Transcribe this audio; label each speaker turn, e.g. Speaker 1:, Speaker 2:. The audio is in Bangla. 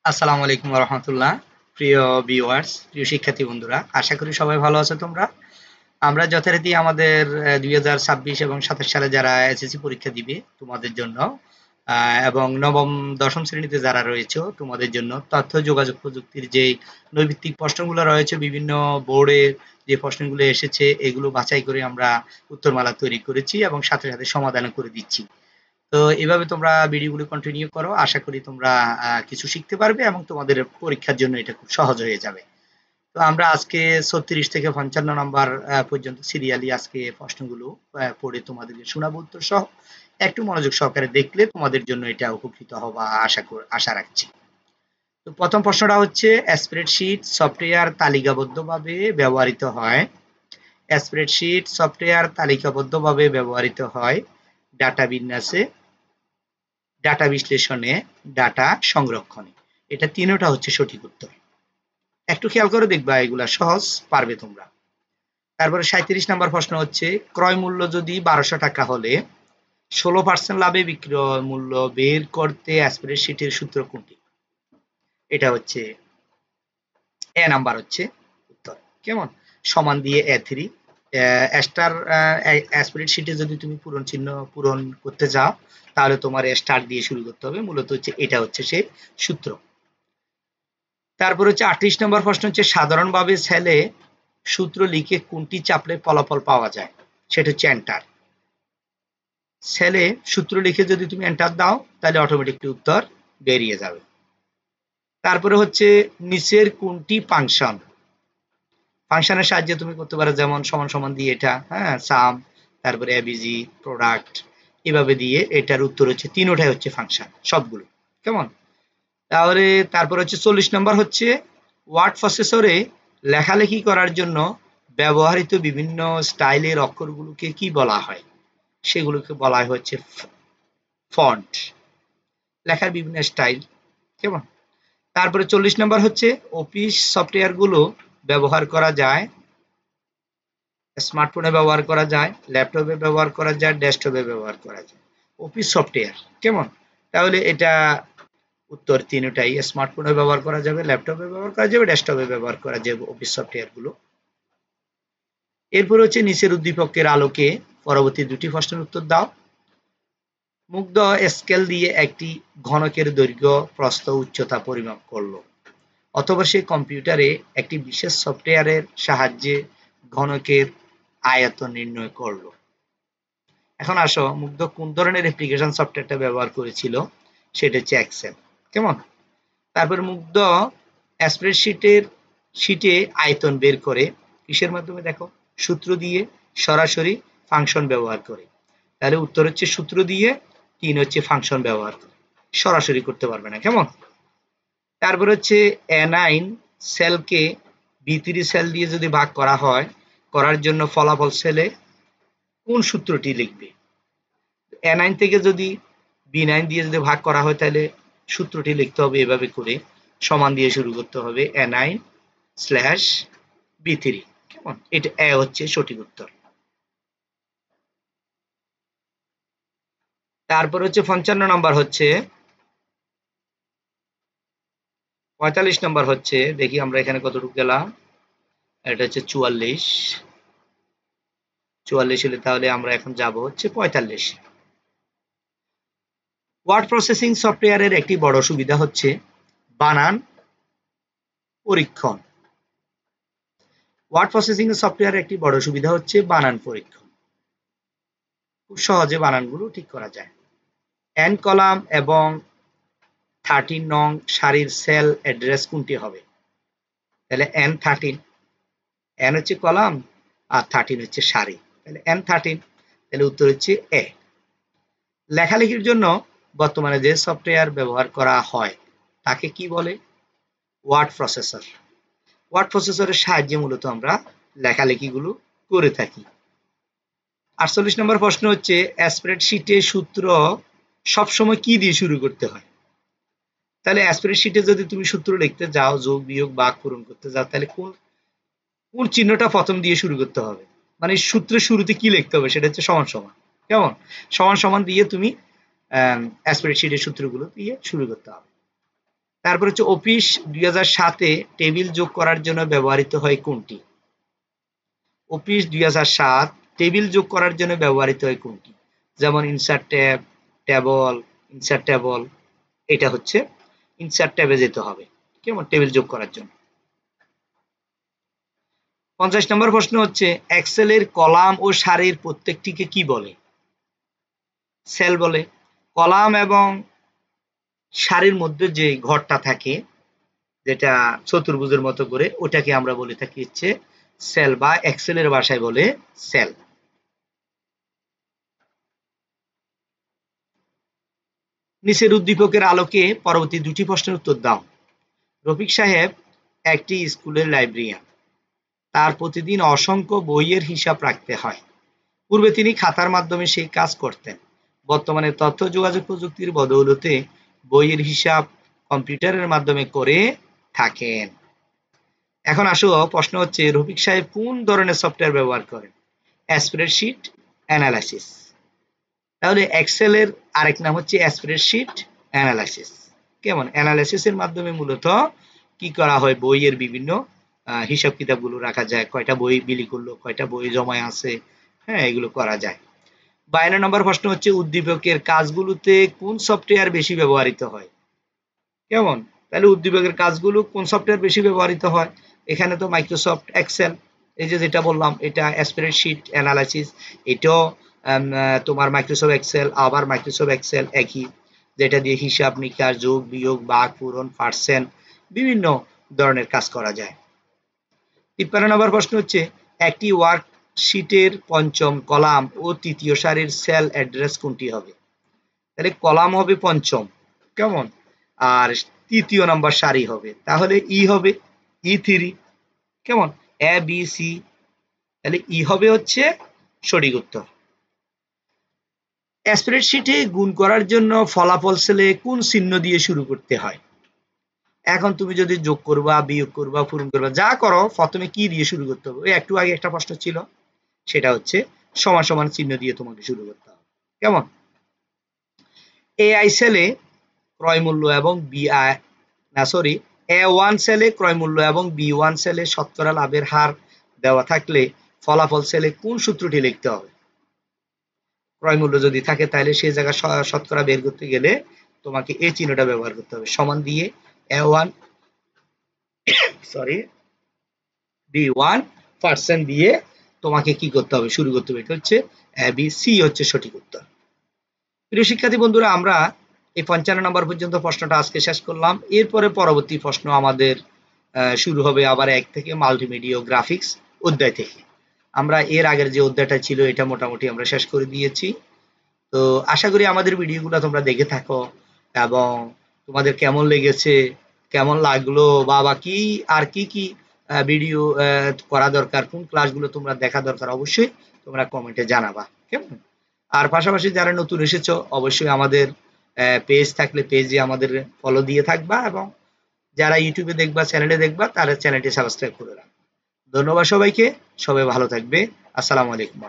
Speaker 1: আসসালামু আলাইকুম রহমতুল্লাহ। প্রিয় ভিউয়ার্স, প্রিয় শিক্ষার্থী বন্ধুরা, আশা করি সবাই ভালো আছো তোমরা। আমরা যথারীতি আমাদের 2026 এবং 27 সালে যারা এসএসসি পরীক্ষা দিবে তোমাদের জন্য এবং নবম দশম শ্রেণীতে যারা রয়েছে তোমাদের জন্য তথ্য যোগাযোগ প্রযুক্তির যে নৈর্ভিত্তিক প্রশ্নগুলো রয়েছে, বিভিন্ন বোর্ডের যে প্রশ্নগুলো এসেছে এগুলো বাছাই করে আমরা উত্তরমালা তৈরি করেছি এবং সাথে সাথে সমাধান করে দিচ্ছি। তো এভাবে তোমরা ভিডিওগুলো কন্টিনিউ করো, আশা করি তোমরা কিছু শিখতে পারবে এবং তোমাদের পরীক্ষার জন্য এটা খুব সহজ হয়ে যাবে। তো আমরা আজকে 36 থেকে 55 নাম্বার পর্যন্ত সিরিয়ালি আজকে প্রশ্নগুলো পড়ে তোমাদেরকে শোনাবো উত্তর সহ। একটু মনোযোগ সহকারে দেখলে তোমাদের জন্য এটা উপকৃত হবা আশা রাখছি। তো প্রথম প্রশ্নটা হচ্ছে, স্প্রেডশিট সফটওয়্যার তালিকাবদ্ধভাবে ব্যবহৃত হয়। স্প্রেডশিট সফটওয়্যার তালিকাবদ্ধভাবে ব্যবহৃত হয় ডাটা বিন্যাসে, ডাটা বিশ্লেষণে, ডাটা সংরক্ষণে। এটা তিনটা হচ্ছে সঠিক উত্তর। একটু খেয়াল করে দেখবা, এগুলা সহজ, পারবে তোমরা। তারপরে 37 নাম্বার প্রশ্ন হচ্ছে, ক্রয় মূল্য যদি 1200 টাকা হলে 16% লাভে বিক্রয় মূল্য বের করতে স্প্রেডশিটের সূত্র কোনটি? এটা হচ্ছে এ নাম্বার হচ্ছে উত্তর। কেমন? সমান দিয়ে A3 স্টার স্প্রেডশিটে যদি তুমি পূরণ চিহ্ন পূরণ করতে যাও তাহলে তোমার স্টার দিয়ে শুরু করতে হবে। মূলত হচ্ছে এটা হচ্ছে সেই সূত্র। তারপর হচ্ছে 38 নম্বর প্রশ্ন হচ্ছে, সাধারণভাবে সেলে সূত্র লিখে কোনটি চাপলে ফলাফল পাওয়া যায়? সেটা হচ্ছে এন্টার। সেলে সূত্র লিখে যদি তুমি এন্টার দাও তাহলে অটোমেটিকলি উত্তর বেরিয়ে যাবে। তারপরে হচ্ছে নিচের কোনটি ফাংশন? ফাংশনের সাহায্যে তুমি করতে পারো, যেমন সমান সমান দিয়ে এটা, হ্যাঁ, সাম, তারপরে এবিজি, প্রোডাক্ট, এভাবে দিয়ে এটার উত্তর হচ্ছে তিনটাই হচ্ছে ফাংশন সবগুলো। কেমন? তাহলে তারপর হচ্ছে 40 নম্বর হচ্ছে, ওয়ার্ড প্রসেসরে লেখালেখি করার জন্য ব্যবহৃত বিভিন্ন স্টাইলের অক্ষরগুলোকে কি বলা হয়? সেগুলোকে বলা হয় হচ্ছে ফন্ট। লেখার বিভিন্ন স্টাইল। কেমন? তারপরে 40 নম্বর হচ্ছে, অফিস সফটওয়্যারগুলো ব্যবহার করা যায় স্মার্টফোনে, ব্যবহার করা যায় ল্যাপটপে, ব্যবহার করা যায় ডেস্কটপে, ব্যবহার করা যায় অফিস সফটওয়্যার। কেমন? তাহলে এটা উত্তর তিনটাই, স্মার্টফোনে ব্যবহার করা যাবে, ল্যাপটপে ব্যবহার করা যাবে, ডেস্কটপে ব্যবহার করা যাবে অফিস সফটওয়্যার গুলো। এরপর হচ্ছে নিচের উদ্দীপকের আলোকে পরবর্তী দুটি প্রশ্নের উত্তর দাও। মুগ্ধ স্কেল দিয়ে একটি ঘনকের দৈর্ঘ্য, প্রস্থ, উচ্চতা পরিমাপ করলো, অথবা সে কম্পিউটারে একটি বিশেষ সফটওয়্যারের সাহায্যে ঘনকের আয়তন নির্ণয় করলো। এখন আসো, মুগ্ধ কোন ধরনের অ্যাপ্লিকেশন সফটওয়্যারটা ব্যবহার করেছিল? সেটা হচ্ছে এক্সেল। কেমন? তারপর মুগ্ধ শিটে আয়তন বের করে কিসের মাধ্যমে? দেখো, সূত্র দিয়ে, সরাসরি, ফাংশন ব্যবহার করে। তাহলে উত্তর হচ্ছে সূত্র দিয়ে, 3 হচ্ছে ফাংশন ব্যবহার করে, সরাসরি করতে পারবে না। কেমন? তারপর হচ্ছে A9 সেলকে B3 সেল দিয়ে যদি ভাগ করা হয়, করার জন্য ফলাফল সেলে কোন সূত্রটি লিখবে? A9 থেকে যদি B9 দিয়ে যদি ভাগ করা হয় তাহলে সূত্রটি লিখতে হবে এভাবে করে, সমান দিয়ে শুরু করতে হবে A9/B3। কেমন? এটা এ হচ্ছে সঠিক উত্তর। তারপর হচ্ছে 55 নম্বর হচ্ছে, 45 নম্বর হচ্ছে, দেখি আমরা এখানে কতটুকু গেলাম। এটা হচ্ছে 44। 44 হলে তাহলে আমরা এখন যাব হচ্ছে 45। ওয়ার্ড প্রসেসিং সফটওয়্যারের একটি বড় সুবিধা হচ্ছে বানান পরীক্ষণ। ওয়ার্ড প্রসেসিং সফটওয়্যারের একটি বড় সুবিধা হচ্ছে বানান পরীক্ষণ। খুব সহজে বানানগুলো ঠিক করা যায়। এন কলাম এবং 13 নং সারির সেল অ্যাড্রেস কোনটি হবে? তাহলে N13, এন হচ্ছে কলাম আর 13 হচ্ছে সারি, তাহলে N13। তাহলে উত্তর হচ্ছে এ। লেখালেখির জন্য বর্তমানে যে সফটওয়্যার ব্যবহার করা হয় তাকে কি বলে? Word processor. ওয়ার্ড প্রসেসরের সাহায্যে মূলত আমরা লেখালেখিগুলো করে থাকি। 48 নম্বর প্রশ্ন হচ্ছে, স্প্রেডশিটে সূত্র সবসময় কি দিয়ে শুরু করতে হয়? তাহলে স্প্রেডশিটে যদি তুমি সূত্র লিখতে যাও, যোগ বিয়োগ ভাগ পূরণ করতে যাও, তাহলে কোন কোন চিহ্নটা প্রথম দিয়ে শুরু করতে হবে? মানে সূত্রের শুরুতে কি লিখতে হবে? সেটা হচ্ছে সমান সমান। কেমন? সমান সমান দিয়ে তুমি স্প্রেডশিটের সূত্রগুলো দিয়ে শুরু করতে হবে। তারপর হচ্ছে অফিস 2007-এ টেবিল যোগ করার জন্য ব্যবহৃত হয় কোনটি? অফিস 2007 টেবিল যোগ করার জন্য ব্যবহৃত হয় কোনটি? যেমন insert tab, table, insert table. এটা হচ্ছে ইনসার্ট ট্যাবে যেতে হবে কেমন টেবিল যোগ করার জন্য। 50 নম্বর প্রশ্ন হচ্ছে এক্সেলের কলাম ও সারির প্রত্যেকটিকে কি বলে? সেল বলে। কলাম এবং সারির মধ্যে যে ঘরটা থাকে যেটা চতুর্ভুজের মতো করে ওটাকে আমরা বলে থাকি হচ্ছে সেল বা এক্সেলের ভাষায় বলে সেল। নিচের উদ্দীপকের আলোকে পরবর্তী দুটি প্রশ্নের উত্তর দাও। রফিক সাহেব একটি স্কুলের লাইব্রেরিয়ান। তার প্রতিদিন অসংখ্য বইয়ের হিসাব রাখতে হয়। পূর্বে তিনি খাতার মাধ্যমে সেই কাজ করতেন। বর্তমানে তথ্য যোগাযোগ প্রযুক্তির বদৌলতে বইয়ের হিসাব কম্পিউটারের মাধ্যমে করে থাকেন। এখন আসো প্রশ্ন হচ্ছে রফিক সাহেব কোন ধরনের সফটওয়্যার ব্যবহার করেন? Spreadsheet analysis. তাহলে এক্সেলের আরেক নাম হচ্ছে স্প্রেডশিট অ্যানালাইসিস। কেমন অ্যানালাইসিসের মাধ্যমে মূলত কি করা হয় বইয়ের বিভিন্ন হিসাব কিতাবগুলো রাখা যায়, কয়টা বই বিলি করলো, কয়টা বই জমায় আছে, হ্যাঁ এগুলো করা যায়। 52 নম্বর প্রশ্ন হচ্ছে উদ্দীপকের কাজগুলোতে কোন সফটওয়্যার বেশি ব্যবহৃত হয়? কেমন তাহলে উদ্দীপকের কাজগুলো কোন সফটওয়্যার বেশি ব্যবহৃত হয়? এখানে তো মাইক্রোসফট এক্সেল, এই যে যেটা বললাম এটা স্প্রেডশিট অ্যানালাইসিস, এটাও তোমার মাইক্রোসফট এক্সেল, আবার মাইক্রোসফট এক্সেল একই, যেটা দিয়ে হিসাব নিকাশ, যোগ বিয়োগ, ভাগ, পূরণ, পার্সেন্ট বিভিন্ন ধরনের কাজ করা যায়। 53 নম্বর প্রশ্ন হচ্ছে একটি ওয়ার্কশিটের পঞ্চম কলাম ও তৃতীয় সারির সেল অ্যাড্রেস কোনটি হবে? তাহলে কলাম হবে পঞ্চম, কেমন, আর তৃতীয় নম্বর সারি হবে, তাহলে ই হবে E3, কেমন এ বি সি, তাহলে ই হবে হচ্ছে সঠিক উত্তর। স্প্রেডশিটে গুণ করার জন্য ফলাফল সেলে কোন চিহ্ন দিয়ে শুরু করতে হয়? এখন তুমি যদি যোগ করবা, বিয়োগ করবা, পূরণ করবা, যা করো প্রথমে কি দিয়ে শুরু করতে হবে? ওই একটু আগে একটা প্রশ্ন ছিল, সেটা হচ্ছে সমান সমান চিহ্ন দিয়ে তোমাকে শুরু করতে হবে, কেমন। এআই সেলে ক্রয় মূল্য এবং A1 সেলে ক্রয় মূল্য এবং B1 সেলে শতকরা লাভের হার দেওয়া থাকলে ফলাফল সেলে কোন সূত্রটি লিখতে হবে? ক্রয় মূল্য যদি থাকে তাহলে সেই জায়গায় শতকরা বের করতে গেলে তোমাকে এই চিহ্নটা ব্যবহার করতে হবে, সমান দিয়ে A1 B1% দিয়ে তোমাকে কি করতে হবে, শুরু করতে হবে। এটা হচ্ছে ABC হচ্ছে সঠিক উত্তর। প্রিয় শিক্ষার্থী বন্ধুরা, আমরা এই 55 নম্বর পর্যন্ত প্রশ্নটা আজকে শেষ করলাম। এরপরে পরবর্তী প্রশ্ন আমাদের শুরু হবে আবার 1 থেকে মাল্টিমিডিয়া গ্রাফিক্স অধ্যায় থেকে। আমরা এর আগের যে অধ্যায়টা ছিল এটা মোটামুটি আমরা শেষ করে দিয়েছি। তো আশা করি আমাদের ভিডিওগুলো তোমরা দেখে থাকো এবং তোমাদের কেমন লেগেছে, কেমন লাগলো, বা কি আর কি কি ভিডিও করা দরকার, কোন ক্লাসগুলো তোমরা দেখা দরকার, অবশ্যই তোমরা কমেন্টে জানাবা, কেমন। আর পাশাপাশি যারা নতুন এসেছো অবশ্যই আমাদের পেজ থাকলে পেজে আমাদের ফলো দিয়ে থাকবা, এবং যারা ইউটিউবে দেখবা, চ্যানেলে দেখবা, তারা চ্যানেলটি সাবস্ক্রাইব করে রাখবা। ধন্যবাদ সবাইকে, সবাই ভালো থাকবে। আসসালামু আলাইকুম।